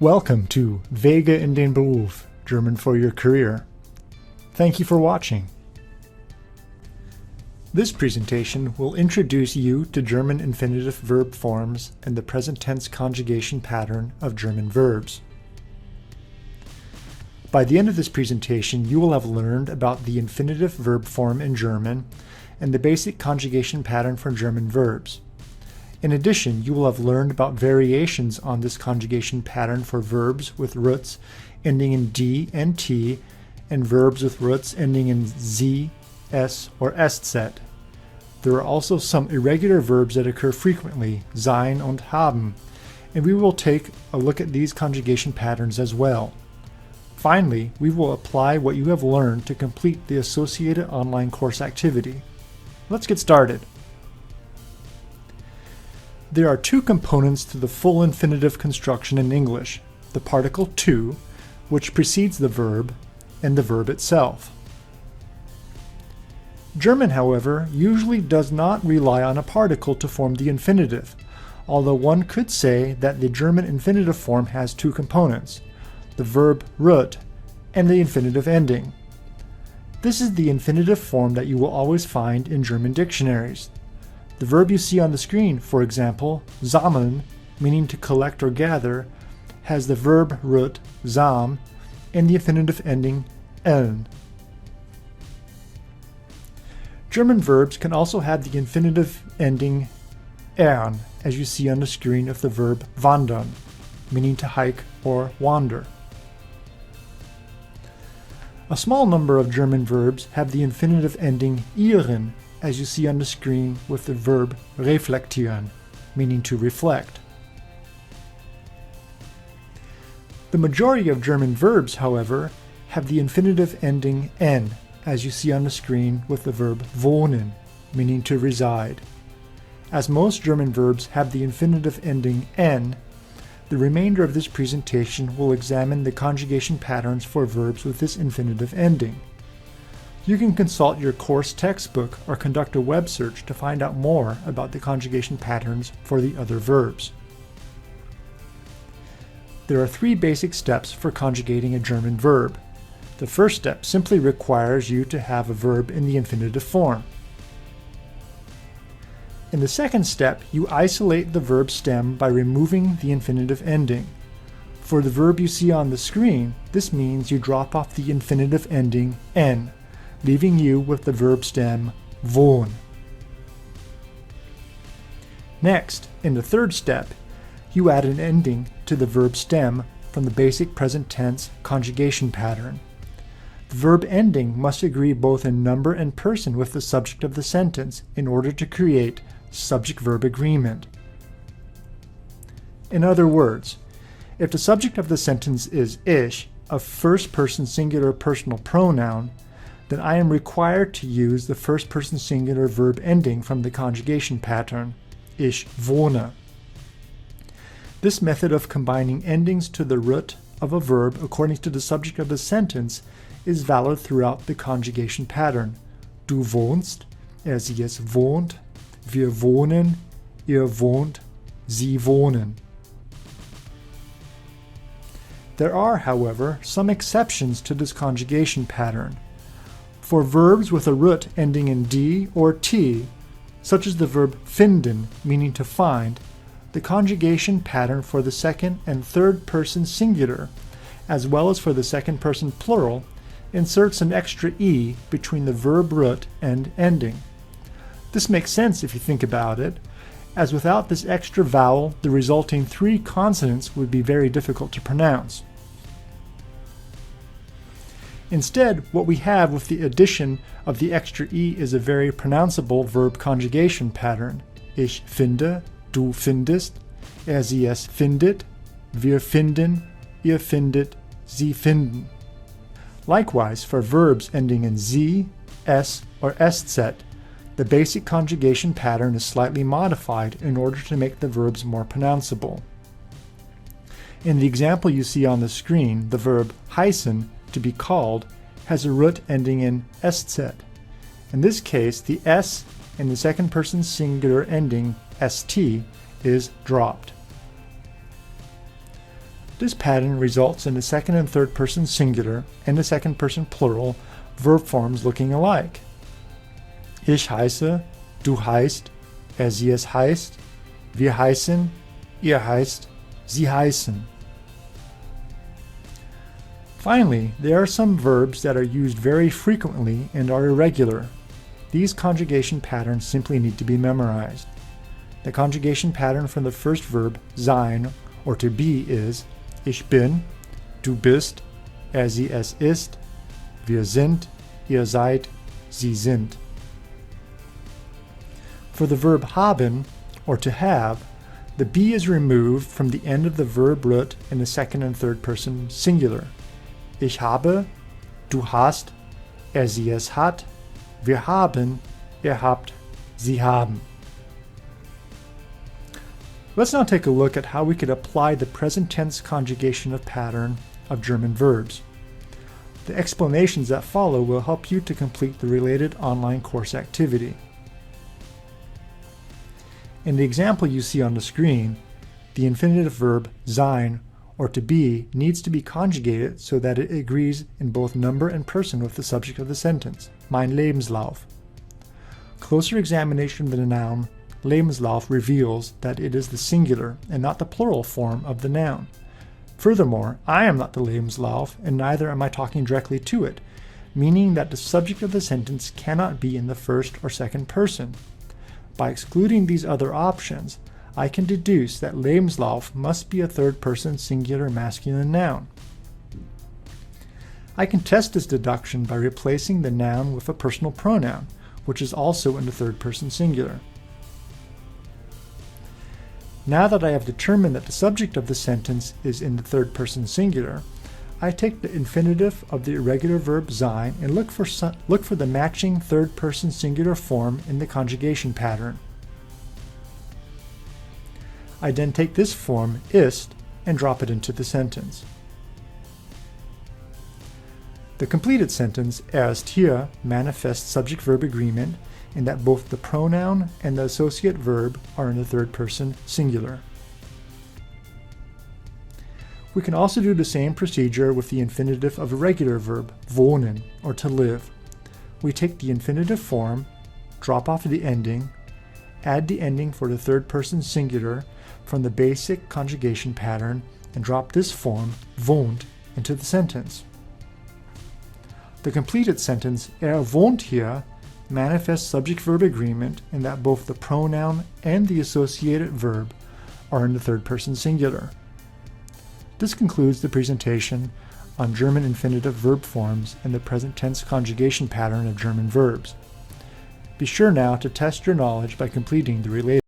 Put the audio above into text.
Welcome to Wege in den Beruf, German for your career. Thank you for watching. This presentation will introduce you to German infinitive verb forms and the present tense conjugation pattern of German verbs. By the end of this presentation, you will have learned about the infinitive verb form in German and the basic conjugation pattern for German verbs. In addition, you will have learned about variations on this conjugation pattern for verbs with roots ending in D and T and verbs with roots ending in Z, S, or Sz. There are also some irregular verbs that occur frequently, sein und haben, and we will take a look at these conjugation patterns as well. Finally, we will apply what you have learned to complete the associated online course activity. Let's get started. There are two components to the full infinitive construction in English, the particle to, which precedes the verb, and the verb itself. German, however, usually does not rely on a particle to form the infinitive, although one could say that the German infinitive form has two components, the verb root and the infinitive ending. This is the infinitive form that you will always find in German dictionaries. The verb you see on the screen, for example, sammeln, meaning to collect or gather, has the verb root, sam, and the infinitive ending, eln. German verbs can also have the infinitive ending ern, as you see on the screen of the verb wandern, meaning to hike or wander. A small number of German verbs have the infinitive ending ieren, as you see on the screen with the verb reflektieren, meaning to reflect. The majority of German verbs, however, have the infinitive ending n, as you see on the screen with the verb wohnen, meaning to reside. As most German verbs have the infinitive ending n, the remainder of this presentation will examine the conjugation patterns for verbs with this infinitive ending. You can consult your course textbook or conduct a web search to find out more about the conjugation patterns for the other verbs. There are three basic steps for conjugating a German verb. The first step simply requires you to have a verb in the infinitive form. In the second step, you isolate the verb stem by removing the infinitive ending. For the verb you see on the screen, this means you drop off the infinitive ending n, leaving you with the verb stem wohn. Next, in the third step, you add an ending to the verb stem from the basic present tense conjugation pattern. The verb ending must agree both in number and person with the subject of the sentence in order to create subject-verb agreement. In other words, if the subject of the sentence is ich, a first-person singular personal pronoun, then I am required to use the first-person singular verb ending from the conjugation pattern, ich wohne. This method of combining endings to the root of a verb according to the subject of the sentence is valid throughout the conjugation pattern. Du wohnst, sie es wohnt, wir wohnen, ihr wohnt, sie wohnen. There are, however, some exceptions to this conjugation pattern. For verbs with a root ending in D or T, such as the verb finden, meaning to find, the conjugation pattern for the second and third person singular, as well as for the second person plural, inserts an extra E between the verb root and ending. This makes sense if you think about it, as without this extra vowel, the resulting three consonants would be very difficult to pronounce. Instead, what we have with the addition of the extra E is a very pronounceable verb conjugation pattern. Ich finde, du findest, sie es findet, wir finden, ihr findet, sie finden. Likewise, for verbs ending in Z, S, or Sz, the basic conjugation pattern is slightly modified in order to make the verbs more pronounceable. In the example you see on the screen, the verb heißen, to be called, has a root ending in sz. In this case, the s in the second person singular ending st is dropped. This pattern results in the second and third person singular and the second person plural verb forms looking alike. Ich heiße, du heißt, sie es heißt, wir heißen, ihr heißt, sie heißen. Finally, there are some verbs that are used very frequently and are irregular. These conjugation patterns simply need to be memorized. The conjugation pattern for the first verb, sein, or to be, is Ich bin, du bist, sie es ist, wir sind, ihr seid, sie sind. For the verb haben, or to have, the be is removed from the end of the verb root in the second and third person singular. Ich habe, du hast, sie es hat, wir haben, ihr habt, sie haben. Let's now take a look at how we could apply the present tense conjugation of pattern of German verbs. The explanations that follow will help you to complete the related online course activity. In the example you see on the screen, the infinitive verb sein, or to be, needs to be conjugated so that it agrees in both number and person with the subject of the sentence, mein Lebenslauf. Closer examination of the noun Lebenslauf reveals that it is the singular and not the plural form of the noun. Furthermore, I am not the Lebenslauf, and neither am I talking directly to it, meaning that the subject of the sentence cannot be in the first or second person. By excluding these other options, I can deduce that Lebenslauf must be a third-person singular masculine noun. I can test this deduction by replacing the noun with a personal pronoun, which is also in the third-person singular. Now that I have determined that the subject of the sentence is in the third-person singular, I take the infinitive of the irregular verb sein and look for the matching third-person singular form in the conjugation pattern. I then take this form, ist, and drop it into the sentence. The completed sentence, erst hier, manifests subject-verb agreement in that both the pronoun and the associate verb are in the third person singular. We can also do the same procedure with the infinitive of a regular verb, wohnen, or to live. We take the infinitive form, drop off the ending, add the ending for the third person singular from the basic conjugation pattern, and drop this form, wohnt, into the sentence. The completed sentence, wohnt hier, manifests subject-verb agreement in that both the pronoun and the associated verb are in the third person singular. This concludes the presentation on German infinitive verb forms and the present tense conjugation pattern of German verbs. Be sure now to test your knowledge by completing the related